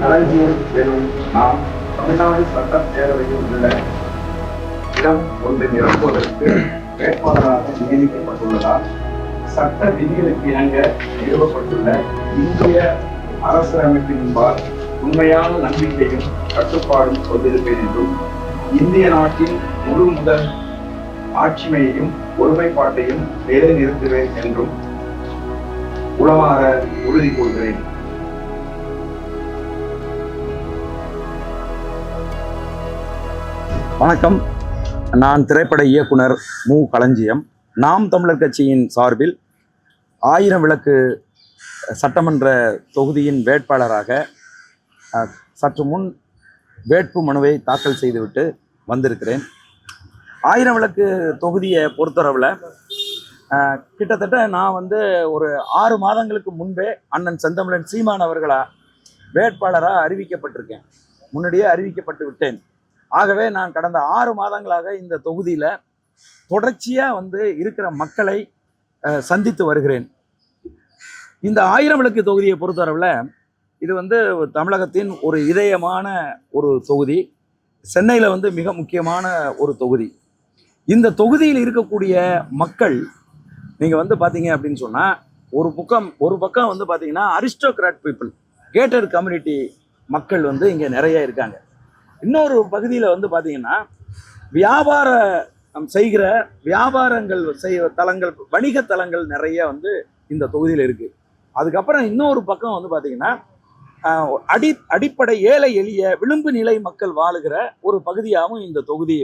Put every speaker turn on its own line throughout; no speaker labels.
களஞ்சியம் எனும் நாம் தமிழ்நாடு சட்டப்பேரவையில் உள்ள இடம் ஒன்று நிரப்புவதற்கு வேட்பாளராக நியமிக்கப்பட்டுள்ளதால் சட்ட விதிகளுக்கு இணங்க நிறுவப்பட்டுள்ள இந்திய அரசியலமைப்பின்பால் உண்மையான நம்பிக்கையும் கட்டுப்பாடும் கொண்டிருப்பேன் என்றும் இந்திய நாட்டின் முழு முதல் ஆட்சிமையையும் ஒருமைப்பாட்டையும் நிலைநிறுத்துவேன் என்றும் உளமாற உறுதி கூறுகிறேன்.
வணக்கம். நான் திரைப்பட இயக்குனர் மு. களஞ்சியம். நாம் தமிழர் கட்சியின் சார்பில் 1000 விளக்கு சட்டமன்ற தொகுதியின் வேட்பாளராக சற்று முன் வேட்பு மனுவை தாக்கல் செய்துவிட்டு வந்திருக்கிறேன். 1000 விளக்கு தொகுதியை பொறுத்தளவில் கிட்டத்தட்ட நான் ஒரு 6 மாதங்களுக்கு முன்பே அண்ணன் செந்தமிழன் சீமான் அவர்களா வேட்பாளராக அறிவிக்கப்பட்டிருக்கேன். முன்னாடியே அறிவிக்கப்பட்டு விட்டேன். ஆகவே நான் கடந்த 6 மாதங்களாக இந்த தொகுதியில் தொடர்ச்சியாக இருக்கிற மக்களை சந்தித்து வருகிறேன். இந்த 1000 விளக்கு தொகுதியை பொறுத்தளவில் இது தமிழகத்தின் ஒரு இதயமான ஒரு தொகுதி. சென்னையில் மிக முக்கியமான ஒரு தொகுதி. இந்த தொகுதியில் இருக்கக்கூடிய மக்கள் நீங்கள் பார்த்தீங்க அப்படின்னு சொன்னால் ஒரு பக்கம் பார்த்தீங்கன்னா அரிஸ்டோக்ராட் பீப்புள், கேட்டட் கம்யூனிட்டி மக்கள் இங்கே நிறைய இருக்காங்க. இன்னொரு பகுதியில் பார்த்தீங்கன்னா வியாபாரம் செய்கிற வியாபாரங்கள் தலங்கள், வணிக தலங்கள் நிறைய இந்த தொகுதியில் இருக்குது. அதுக்கப்புறம் இன்னொரு பக்கம் பார்த்தீங்கன்னா அடிப்படை ஏழை எளிய விளிம்பு நிலை மக்கள் வாழுகிற ஒரு பகுதியாகவும் இந்த தொகுதி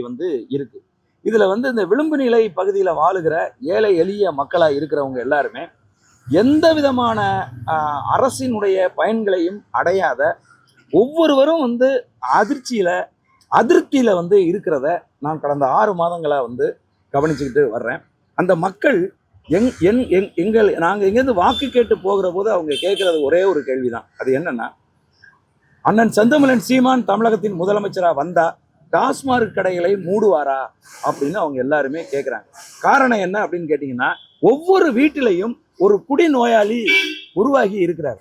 இருக்குது. இதில் இந்த விளிம்பு நிலை பகுதியில் வாழுகிற ஏழை எளிய மக்களாக இருக்கிறவங்க எல்லாருமே எந்த விதமான அரசினுடைய பயன்களையும் அடையாத ஒவ்வொருவரும் அதிருப்தியில் இருக்கிறத நான் கடந்த 6 மாதங்களாக கவனிச்சுக்கிட்டு வர்றேன். அந்த மக்கள் நாங்கள் எங்கேருந்து வாக்கு கேட்டு போகிற போது அவங்க கேட்குறது ஒரே ஒரு கேள்விதான். அது என்னன்னா, அண்ணன் செந்தமிழன் சீமான் தமிழகத்தின் முதலமைச்சராக வந்தா டாஸ்மார்க் கடைகளை மூடுவாரா அப்படின்னு அவங்க எல்லாருமே கேட்குறாங்க. காரணம் என்ன அப்படின்னு கேட்டிங்கன்னா, ஒவ்வொரு வீட்டிலையும் ஒரு குடிநோயாளி உருவாகி இருக்கிறார்.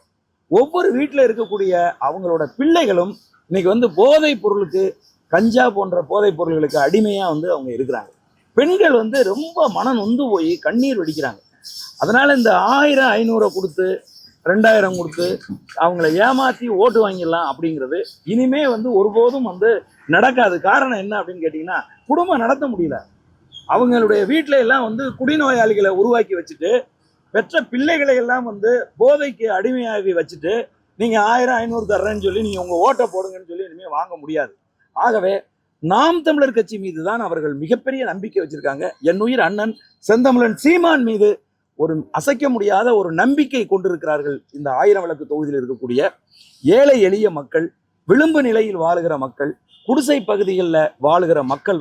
ஒவ்வொரு வீட்டில் இருக்கக்கூடிய அவங்களோட பிள்ளைகளும் இன்னைக்கு போதைப் பொருளுக்கு, கஞ்சா போன்ற போதைப் பொருள்களுக்கு அடிமையாக அவங்க இருக்கிறாங்க. பெண்கள் ரொம்ப மனம் நொந்து போய் கண்ணீர் வெடிக்கிறாங்க. அதனால இந்த 1000 500 கொடுத்து 2000 கொடுத்து அவங்கள ஏமாற்றி ஓட்டு வாங்கிடலாம் அப்படிங்கிறது இனிமே ஒருபோதும் நடக்காது. காரணம் என்ன அப்படின்னு கேட்டிங்கன்னா, குடும்பம் நடத்த முடியல. அவங்களுடைய வீட்டில எல்லாம் குடிநோயாளிகளை உருவாக்கி வச்சுட்டு, பெற்ற பிள்ளைகளை எல்லாம் போதைக்கு அடிமையாகி வச்சுட்டு, நீங்கள் 1000 500 தர்றேன்னு சொல்லி நீங்கள் உங்கள் ஓட்டை போடுங்கன்னு சொல்லி இனிமேல் வாங்க முடியாது. ஆகவே நாம் தமிழர் கட்சி மீது தான் அவர்கள் மிகப்பெரிய நம்பிக்கை வச்சிருக்காங்க. என் உயிர் அண்ணன் செந்தமிழன் சீமான் மீது ஒரு அசைக்க முடியாத ஒரு நம்பிக்கை கொண்டிருக்கிறார்கள். இந்த 1000 விளக்கு தொகுதியில் இருக்கக்கூடிய ஏழை எளிய மக்கள், விளிம்பு நிலையில் வாழுகிற மக்கள், குடிசை பகுதிகளில் வாழுகிற மக்கள்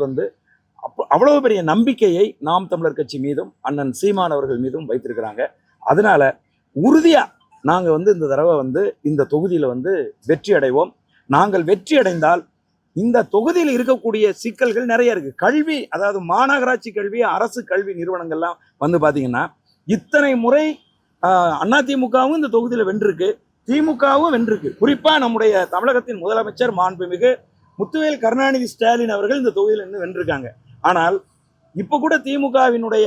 அவ்வளவு பெரிய நம்பிக்கையை நாம் தமிழர் கட்சி மீதும் அண்ணன் சீமான் அவர்கள் மீதும் வைத்திருக்கிறாங்க. அதனால உறுதியா நாங்கள் இந்த தடவை இந்த தொகுதியில் வெற்றி அடைவோம். நாங்கள் வெற்றி அடைந்தால் இந்த தொகுதியில் இருக்கக்கூடிய சிக்கல்கள் நிறைய இருக்கு. கல்வி, அதாவது மாநகராட்சி கல்வி, அரசு கல்வி நிறுவனங்கள்லாம் பார்த்தீங்கன்னா, இத்தனை முறை அதிமுகவும் இந்த தொகுதியில் வென்றிருக்கு, திமுகவும் வென்றிருக்கு. குறிப்பா நம்முடைய தமிழகத்தின் முதலமைச்சர் மாண்புமிகு முத்துவேல் கருணாநிதி ஸ்டாலின் அவர்கள் இந்த தொகுதியில் வென்றிருக்காங்க. ஆனால் இப்ப கூட திமுகவினுடைய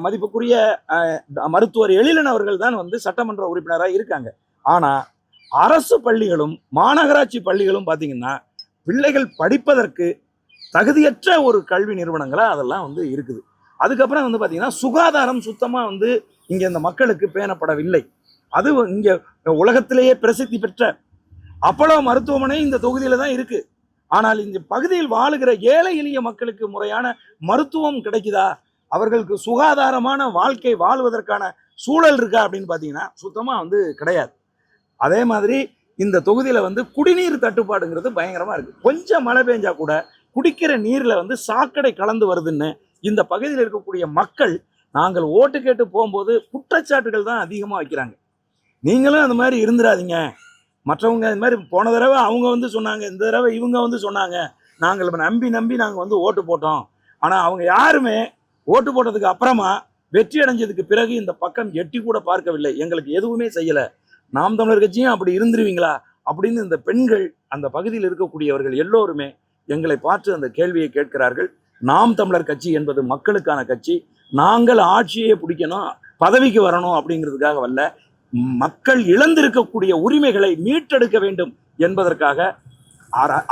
மதிப்புக்குரிய மருத்துவர் எழிலன் அவர்கள் தான் சட்டமன்ற உறுப்பினராக இருக்காங்க. ஆனா அரசு பள்ளிகளும் மாநகராட்சி பள்ளிகளும் பார்த்தீங்கன்னா பிள்ளைகள் படிப்பதற்கு தகுதியற்ற ஒரு கல்வி நிறுவனங்களா அதெல்லாம் இருக்குது. அதுக்கப்புறம் பார்த்தீங்கன்னா சுகாதாரம் சுத்தமா இங்க இந்த மக்களுக்கு பேணப்படவில்லை. அது இங்க உலகத்திலேயே பிரசித்தி பெற்ற அப்போலோ மருத்துவமனை இந்த தொகுதியில தான் இருக்கு. ஆனால் இந்த பகுதியில் வாழுகிற ஏழை எளிய மக்களுக்கு முறையான மருத்துவம் கிடைக்குதா? அவர்களுக்கு சுகாதாரமான வாழ்க்கை வாழ்வதற்கான சூழல் இருக்கா அப்படின்னு பார்த்தீங்கன்னா சுத்தமா வந்து கிடையாது. அதே மாதிரி இந்த தொகுதியில வந்து குடிநீர் தட்டுப்பாடுங்கிறது பயங்கரமா இருக்கு. கொஞ்சம் மழை பெஞ்சா கூட குடிக்கிற நீர்ல வந்து சாக்கடை கலந்து வருதுன்னு இந்த பகுதியில் இருக்கக்கூடிய மக்கள் நாங்கள் ஓட்டு கேட்டு போகும்போது குற்றச்சாட்டுகள் தான் அதிகமா வைக்கிறாங்க. நீங்களும் அந்த மாதிரி இருந்துடாதீங்க. மற்றவங்க இந்த மாதிரி போன தடவை அவங்க வந்து சொன்னாங்க, இந்த தடவை இவங்க வந்து சொன்னாங்க, நாங்கள் நம்பி நாங்கள் வந்து ஓட்டு போட்டோம். ஆனால் அவங்க யாருமே ஓட்டு போட்டதுக்கு அப்புறமா வெற்றி அடைஞ்சதுக்கு பிறகு இந்த பக்கம் எட்டி கூட பார்க்கவில்லை, எங்களுக்கு எதுவுமே செய்யலை, நாம் தமிழர் கட்சியும் அப்படி இருந்துருவீங்களா அப்படின்னு இந்த பெண்கள் அந்த பகுதியில் இருக்கக்கூடியவர்கள் எல்லோருமே எங்களை பார்த்து அந்த கேள்வியை கேட்கிறார்கள். நாம் தமிழர் கட்சி என்பது மக்களுக்கான கட்சி. நாங்கள் ஆட்சியை பிடிக்கணும், பதவிக்கு வரணும் அப்படிங்கிறதுக்காக வரல, மக்கள் இழந்திருக்கக்கூடிய உரிமைகளை மீட்டெடுக்க வேண்டும் என்பதற்காக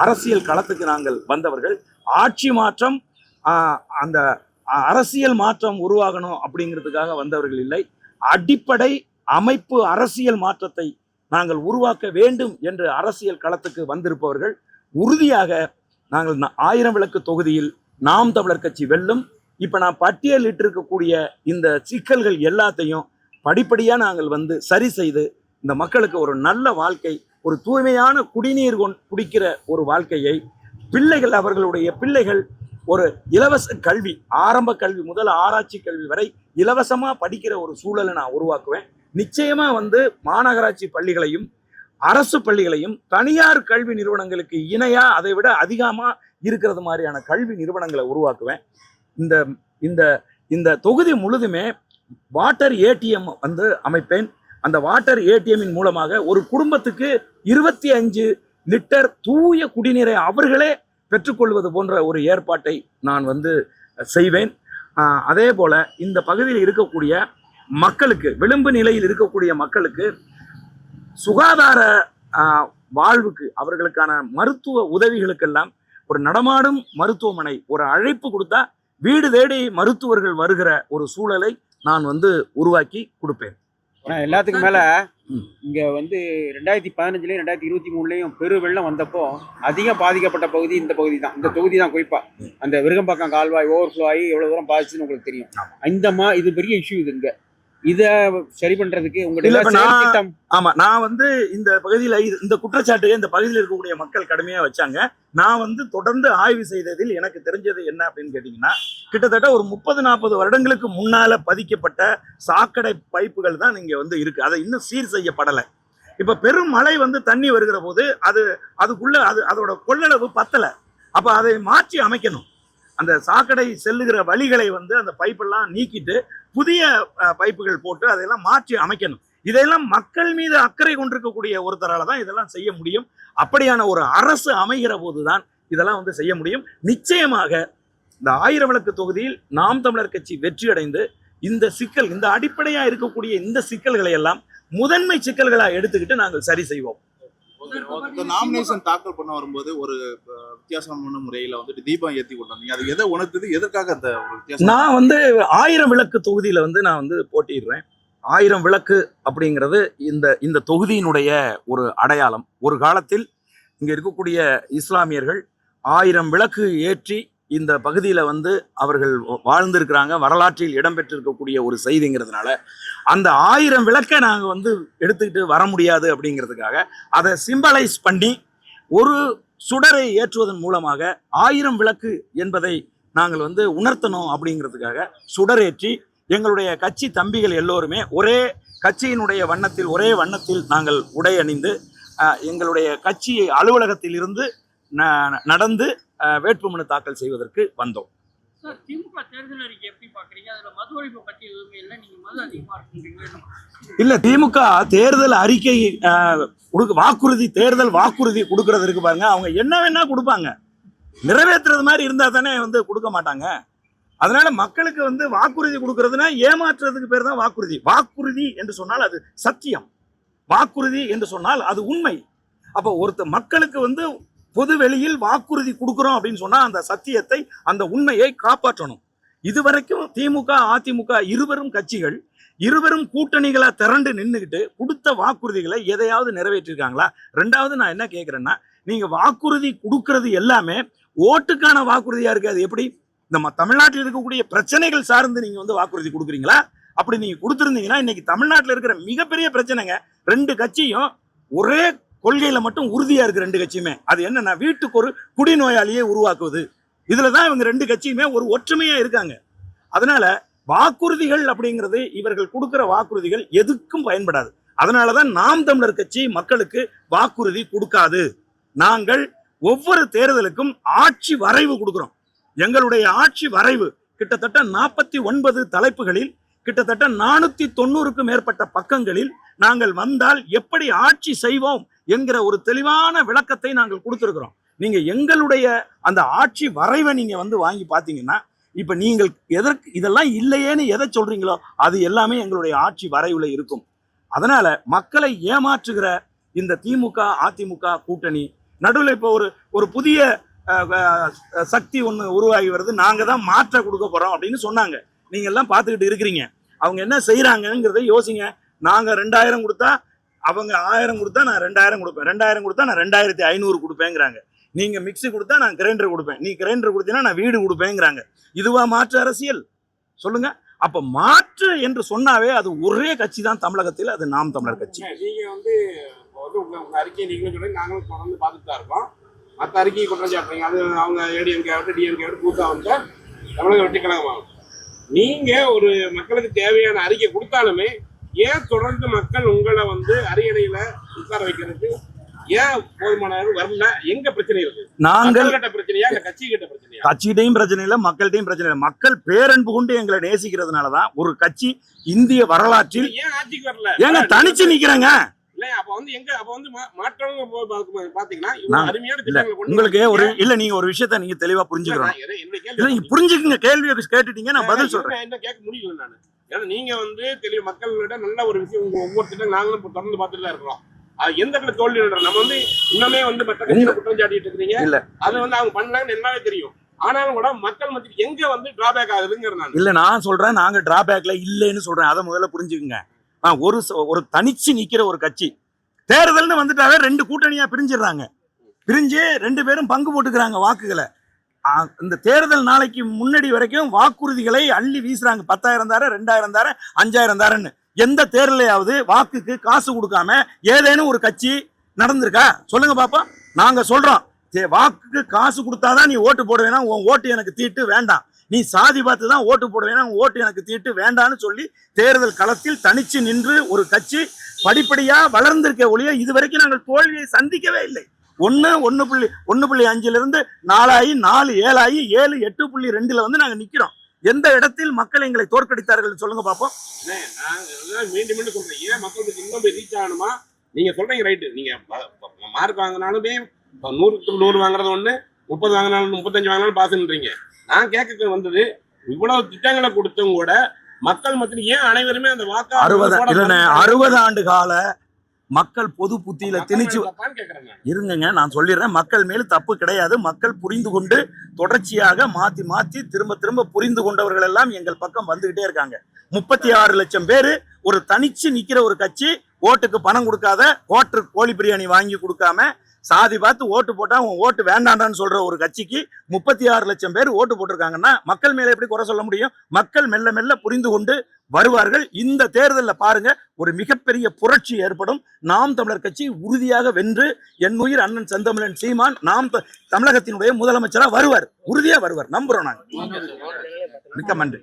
அரசியல் களத்துக்கு நாங்கள் வந்தவர்கள். ஆட்சி மாற்றம், அந்த அரசியல் மாற்றம் உருவாகணும் அப்படிங்கிறதுக்காக வந்தவர்கள் இல்லை. அடிப்படை அமைப்பு அரசியல் மாற்றத்தை நாங்கள் உருவாக்க வேண்டும் என்று அரசியல் களத்துக்கு வந்திருப்பவர்கள். உறுதியாக நாங்கள் 1000 விளக்கு தொகுதியில் நாம் தமிழர் கட்சி வெல்லும். இப்ப நான் பட்டியலிட்டு இருக்கக்கூடிய இந்த சிக்கல்கள் எல்லாத்தையும் படிப்படியா நாங்கள் வந்து சரி செய்து இந்த மக்களுக்கு ஒரு நல்ல வாழ்க்கை, ஒரு தூய்மையான குடிநீர் குடிக்கிற ஒரு வாழ்க்கையை, பிள்ளைகள் அவர்களுடைய பிள்ளைகள் ஒரு இலவச கல்வி, ஆரம்ப கல்வி முதல் ஆராய்ச்சி கல்வி வரை இலவசமா படிக்கிற ஒரு சூழலை நான் உருவாக்குவேன். நிச்சயமா வந்து மாநகராட்சி பள்ளிகளையும் அரசு பள்ளிகளையும் தனியார் கல்வி நிறுவனங்களுக்கு இணையா அதை விட அதிகமா இருக்கிறது மாதிரியான கல்வி நிறுவனங்களை உருவாக்குவேன். இந்த இந்த இந்த தொகுதி முழுதுமே வாட்டர் ஏடிஎம் வந்து அமைப்பேன். அந்த வாட்டர் ஏடிஎம்மின் மூலமாக ஒரு குடும்பத்துக்கு 25 லிட்டர் தூய குடிநீரை அவர்களே பெற்றுக்கொள்வது போன்ற ஒரு ஏற்பாட்டை நான் வந்து செய்வேன். அதே போல இந்த பகுதியில் இருக்கக்கூடிய மக்களுக்கு, விளிம்பு நிலையில் இருக்கக்கூடிய மக்களுக்கு சுகாதார வாழ்வுக்கு, அவர்களுக்கான மருத்துவ உதவிகளுக்கெல்லாம் ஒரு நடமாடும் மருத்துவமனை, ஒரு அழைப்பு கொடுத்தா வீடு தேடி மருத்துவர்கள் வருகிற ஒரு சூழலை நான் வந்து உருவாக்கி கொடுப்பேன்.
எல்லாத்துக்கும் மேல இங்க வந்து 2015லயும் 2023லயும் பெரு வெள்ளம் வந்தப்போ அதிகம் பாதிக்கப்பட்ட பகுதி இந்த பகுதி தான், இந்த தொகுதி தான். குறிப்பா அந்த விருகம்பாக்கம் கால்வாய் ஓவர்ஃப்ளோ ஆகி எவ்வளவு தூரம் பாதிச்சுன்னு உங்களுக்கு தெரியும். இது பெரிய இஷ்யூ. இது இத சரி பண்றதுக்கு உங்களுடைய
ஆமா, நான் வந்து இந்த பகுதியில இந்த குற்றச்சாட்டு இந்த பகுதியில் இருக்கக்கூடிய மக்கள் கடுமையா வச்சாங்க. நான் வந்து தொடர்ந்து ஆய்வு செய்ததில் எனக்கு தெரிஞ்சது என்ன அப்படின்னு கேட்டீங்கன்னா, கிட்டத்தட்ட ஒரு 30-40 வருடங்களுக்கு முன்னால பதிக்கப்பட்ட சாக்கடை பைப்புகள் தான் இங்க வந்து இருக்கு. அதை இன்னும் சீர் செய்யப்படலை. இப்ப பெரும் மழை வந்து தண்ணி வருகிற போது அதுக்குள்ள அதோட கொள்ளளவு பத்தலை. அப்ப அதை மாற்றி அமைக்கணும். அந்த சாக்கடை செல்லுகிற வழிகளை வந்து அந்த பைப்பெல்லாம் நீக்கிட்டு புதிய பைப்புகள் போட்டு அதையெல்லாம் மாற்றி அமைக்கணும். இதெல்லாம் மக்கள் மீது அக்கறை கொண்டிருக்கக்கூடிய ஒருத்தரால தான் இதெல்லாம் செய்ய முடியும். அப்படியான ஒரு அரசு அமைகிற போதுதான் இதெல்லாம் வந்து செய்ய முடியும். நிச்சயமாக இந்த 1000 விளக்கு தொகுதியில் நாம் தமிழர் கட்சி வெற்றி அடைந்து இந்த சிக்கல், இந்த அடிப்படையா இருக்கக்கூடிய இந்த சிக்கல்களை எல்லாம் முதன்மை சிக்கல்களா எடுத்துக்கிட்டு நாங்கள் சரி செய்வோம்.
நாமினேஷன் தாக்கல் பண்ண வரும்போது ஒரு வித்தியாசமான முறையில வந்துட்டு தீபம் ஏத்தி கொண்டாங்க. அது எதை உணர்த்துது, எதற்காக அந்த ஒரு வித்தியாசம்?
நான் வந்து 1000 விளக்கு தொகுதியில வந்து நான் வந்து போட்டியிடுறேன். 1000 விளக்கு அப்படிங்கிறது இந்த தொகுதியினுடைய ஒரு அடையாளம். ஒரு காலத்தில் இங்க இருக்கக்கூடிய இஸ்லாமியர்கள் 1000 விளக்கு ஏற்றி இந்த பகுதியில வந்து அவர்கள் வாழ்ந்திருக்கிறாங்க. வரலாற்றில் இடம்பெற்றிருக்கக்கூடிய ஒரு செய்திங்கிறதுனால அந்த 1000 விளக்கை நாங்கள் வந்து எடுத்துக்கிட்டு வர முடியாது அப்படிங்கிறதுக்காக அதை சிம்பலைஸ் பண்ணி ஒரு சுடரை ஏற்றுவதன் மூலமாக 1000 விளக்கு என்பதை நாங்கள் வந்து உணர்த்தணும் அப்படிங்கிறதுக்காக சுடரேற்றி எங்களுடைய கட்சி தம்பிகள் எல்லோருமே ஒரே கட்சியினுடைய வண்ணத்தில், ஒரே வண்ணத்தில் நாங்கள் உடை அணிந்து எங்களுடைய கட்சி அலுவலகத்தில் இருந்து நடந்து வேட்புமனு தாக்கல் செய்வதற்கு வந்தோம்.
திமுக தேர்தல் அறிக்கை எப்படி பாக்குறீங்க? அதுல மது ஒழிப்பு பற்றி எதுவுமே இல்லை, நீங்க மது அதிகமா இருக்குன்றீங்களா?
இல்ல, திமுக தேர்தல் அறிக்கை வாக்குறுதி, தேர்தல் வாக்குறுதி கொடுக்கறது இருக்கு பாருங்க, அவங்க என்ன வேணா கொடுப்பாங்க. நிறைவேற்றுறது மாதிரி இருந்தா தானே வந்து கொடுக்க மாட்டாங்க. அதனால மக்களுக்கு வந்து வாக்குறுதி கொடுக்கறதுனா ஏமாற்றுறதுக்கு பேர் தான் வாக்குறுதி. வாக்குறுதி என்று சொன்னால் அது சத்தியம், வாக்குறுதி என்று சொன்னால் அது உண்மை. அப்ப ஒருத்தர் மக்களுக்கு வந்து பொது வெளியில் வாக்குறுதி கொடுக்குறோம் அப்படின்னு சொன்னா அந்த சத்தியத்தை, அந்த உண்மையை காப்பாற்றணும். இதுவரைக்கும் திமுக அதிமுக இருவரும் கட்சிகள், இருவரும் கூட்டணிகளா திரண்டு நின்றுகிட்டு கொடுத்த வாக்குறுதிகளை எதையாவது நிறைவேற்றிருக்காங்களா? ரெண்டாவது நான் என்ன கேட்கிறேன்னா, நீங்க வாக்குறுதி கொடுக்கறது எல்லாமே ஓட்டுக்கான வாக்குறுதியா இருக்கு. அது எப்படி? இந்த தமிழ்நாட்டில் இருக்கக்கூடிய பிரச்சனைகள் சார்ந்து நீங்க வந்து வாக்குறுதி கொடுக்குறீங்களா? அப்படி நீங்க கொடுத்திருந்தீங்கன்னா இன்னைக்கு தமிழ்நாட்டில் இருக்கிற மிகப்பெரிய பிரச்சனைங்க, ரெண்டு கட்சியும் ஒரே கொள்கையில மட்டும் உறுதியா இருக்கு. ரெண்டு கட்சியுமே அது என்னன்னா, வீட்டுக்கு ஒரு குடிநோயாளியை உருவாக்குவது. இதுலதான் இவங்க ரெண்டு கட்சியுமே ஒரு ஒற்றுமையா இருக்காங்க. அதனால வாக்குறுதிகள் அப்படிங்கிறது, இவர்கள் கொடுக்கிற வாக்குறுதிகள் எதுக்கும் பயன்படாது. அதனாலதான் நாம் தமிழர் கட்சி மக்களுக்கு வாக்குறுதி கொடுக்காது. நாங்கள் ஒவ்வொரு தேர்தலுக்கும் ஆட்சி வரைவு கொடுக்கிறோம். எங்களுடைய ஆட்சி வரைவு கிட்டத்தட்ட 49 தலைப்புகளில் கிட்டத்தட்ட 490க்கும் மேற்பட்ட பக்கங்களில் நாங்கள் வந்தால் எப்படி ஆட்சி செய்வோம் என்கிற ஒரு தெளிவான விளக்கத்தை நாங்கள் கொடுத்திருக்கிறோம். நீங்க எங்களுடைய அந்த ஆட்சி வரைவை நீங்க வந்து வாங்கி பார்த்தீங்கன்னா, இப்ப நீங்கள் எதற்கு இதெல்லாம் இல்லையேன்னு எதை சொல்றீங்களோ அது எல்லாமே எங்களுடைய ஆட்சி வரைவுல இருக்கும். அதனால மக்களை ஏமாற்றுகிற இந்த திமுக அதிமுக கூட்டணி நடுவில் இப்போ ஒரு புதிய சக்தி ஒன்று உருவாகி வருது, நாங்க தான் மாற்ற கொடுக்க போறோம் அப்படின்னு சொன்னாங்க. நீங்க எல்லாம் பார்த்துக்கிட்டு இருக்கிறீங்க. அவங்க என்ன செய்யறாங்கிறத யோசிங்க. நாங்க 2000 கொடுத்தா அவங்க 1000 கொடுத்தா நான் 2000 கொடுப்பேன், 2000 கொடுத்தா நான் 2500 கொடுப்பேங்கிறாங்க. நீங்க மிக்ஸி கொடுத்தா நான் கிரைண்டர் கொடுப்பேன், நீ கிரைண்டர் கொடுத்தீங்கன்னா நான் வீடு கொடுப்பேங்கிறாங்க. இதுவா மாற்று அரசியல்? சொல்லுங்க. அப்ப மாற்று என்று சொன்னாவே அது ஒரே கட்சி தான் தமிழகத்தில், அது நாம் தமிழர் கட்சி.
நீங்க வந்து உங்க அறிக்கையை நீங்களும் சொல்லி நாங்களும் தொடர்ந்து பார்த்துட்டு தான் இருக்கோம். மற்ற அறிக்கையை குற்றம் சாட்டுறீங்க. அது அவங்க ஏடிஎம்கே ஆகட்டும் டிஎம்கே ஆகட்டும் கூட்டா வந்து தமிழக வெற்றி கழகமாகும். நீங்க ஒரு மக்களுக்கு தேவையான அறிக்கை கொடுத்தாலுமே ஏன் தொடர்ந்து மக்கள் உங்களை வந்து அரியணையில உட்கார வைக்கிறதுக்கு ஏன் போதுமான வரல? எங்க பிரச்சனை இருக்கு? நாங்கள் கிட்ட பிரச்சனையா இல்ல கட்சி கிட்ட பிரச்சனையா?
கட்சியிட்டையும் பிரச்சனை இல்லை, மக்கள்கிட்டையும் பிரச்சனை இல்லை. மக்கள் பேரன்பு கொண்டு எங்களை நேசிக்கிறதுனாலதான் ஒரு கட்சி இந்திய வரலாற்றில்
ஏன் ஆட்சிக்கு வரல?
ஏங்க தனிச்சு நிக்கிறாங்க?
இல்ல அப்ப வந்து எங்க அப்ப வந்து மாற்றவங்க பாத்தீங்கன்னா அருமையான திட்டங்களை
உங்களுக்கு ஒரு இல்ல, நீங்க ஒரு விஷயத்த நீங்க தெளிவா புரிஞ்சுக்கிறோம். இல்ல நீங்க புரிஞ்சுக்குங்க, கேள்வியை கேட்டுட்டீங்க, நான் பதில் சொல்றேன்.
என்ன கேட்க முடியல நானு. ஏன்னா நீங்க வந்து தெளிவு மக்களிடம் நல்ல ஒரு விஷயம் உங்க ஒவ்வொரு திட்டம் நாங்களும் தொடர்ந்து பார்த்துட்டு தான் இருக்கிறோம். அது எந்த இடத்துல தோல்வி நம்ம வந்து இன்னுமே வந்து மற்ற கட்சியில குற்றம் சாட்டிட்டு இருக்கீங்க. இல்ல அது வந்து அவங்க பண்ணாங்கன்னு என்னாலே தெரியும். ஆனாலும் கூட மக்கள் மத்தியில் எங்க வந்து டிராபேக் ஆகுதுங்கிறது இல்ல, நான் சொல்றேன். நாங்க டிராபேக்ல இல்லைன்னு சொல்றேன். அதை முதல்ல புரிஞ்சுக்குங்க. ஒரு தனிச்சு நிக்கிற ஒரு கட்சி தேர்தல்னு வந்துட்டாவே 2 கூட்டணியா பிரிஞ்சிடறாங்க. பிரிஞ்சு 2 பேரும் பங்கு போட்டுக்கிறாங்க வாக்குகளை. இந்த தேர்தல் நாளைக்கு முன்னாடி வரைக்கும் வாக்குறுதிகளை அள்ளி வீசுறாங்க. 10,000 தார, 2000 தார, 5000 தாரன்னு. எந்த தேர்தலையாவது வாக்குக்கு காசு கொடுக்காம ஏதேனும் ஒரு கட்சி நடந்திருக்கா? சொல்லுங்க பாப்போம். நாங்க சொல்றோம், வாக்குக்கு காசு கொடுத்தாதான் நீ ஓட்டு போடுவேனா, உன் ஓட்டு எனக்கு தீட்டு வேண்டாம். நீ சாதி பார்த்து தான் ஓட்டு போடுவேனா, உன் ஓட்டு எனக்கு தீட்டு வேண்டான்னு சொல்லி தேர்தல் களத்தில் தனிச்சு நின்று ஒரு கட்சி படிப்படியா வளர்ந்திருக்க ஒழிய இதுவரைக்கும் நாங்கள் தோல்வியை சந்திக்கவே இல்லை. 1.5 இருந்து 4 ஆகி 4 7 ஆகி 7 8.2 வந்து நாங்க நிக்கிறோம். எந்த இடத்தில் மக்கள் எங்களை தோற்கடித்தார்கள் சொல்லுங்க பாப்போம். மீண்டும் மீண்டும் சொல்றேன், ஏன் மக்களுக்கு இன்னும் போய் ரீச் ஆகணுமா? நீங்க சொல்றீங்க ரைட்டு. நீங்க மார்க் வாங்கினாலுமே 100க்கு 100 வாங்குறது ஒண்ணு, 30 வாங்கினாலும் 35 வாங்கினாலும் பாசுன்றீங்க. நான் கேட்க வந்தது, இவ்வளவு திட்டங்களை கொடுத்தும் கூட மக்கள் மத்தியில் ஏன் அனைவருமே அந்த வாக்கு
60 ஆண்டு கால மக்கள் பொது புத்தியில திணிச்சு இருங்க. நான் சொல்லிடுறேன், மக்கள் மேல் தப்பு கிடையாது. மக்கள் புரிந்து கொண்டு தொடர்ச்சியாக மாத்தி மாத்தி திரும்ப புரிந்து கொண்டவர்கள் எல்லாம் எங்கள் பக்கம் வந்துகிட்டே இருக்காங்க. 36 லட்சம் பேரு ஒரு தனிச்சு நிக்கிற ஒரு கட்சி, ஓட்டுக்கு பணம் கொடுக்காத, ஹோட்டல் கோழி பிரியாணி வாங்கி கொடுக்காம, சாதி பார்த்து ஓட்டு போட்டா உன் ஓட்டு வேண்டாண்டான்னு சொல்ற ஒரு கட்சிக்கு 36 லட்சம் பேர் ஓட்டு போட்டிருக்காங்கன்னா மக்கள் மேல எப்படி குறை சொல்ல முடியும்? மக்கள் மெல்ல மெல்ல புரிந்து கொண்டு வருவார்கள். இந்த தேர்தலில் பாருங்க, ஒரு மிகப்பெரிய புரட்சி ஏற்படும். நாம் தமிழர் கட்சி உறுதியாக வென்று என் உயிர் அண்ணன் செந்தமிழன் சீமான் தமிழகத்தினுடைய முதலமைச்சரா வருவார். உறுதியா வருவார், நம்புறோம் நாங்க. மிக்க நன்றி.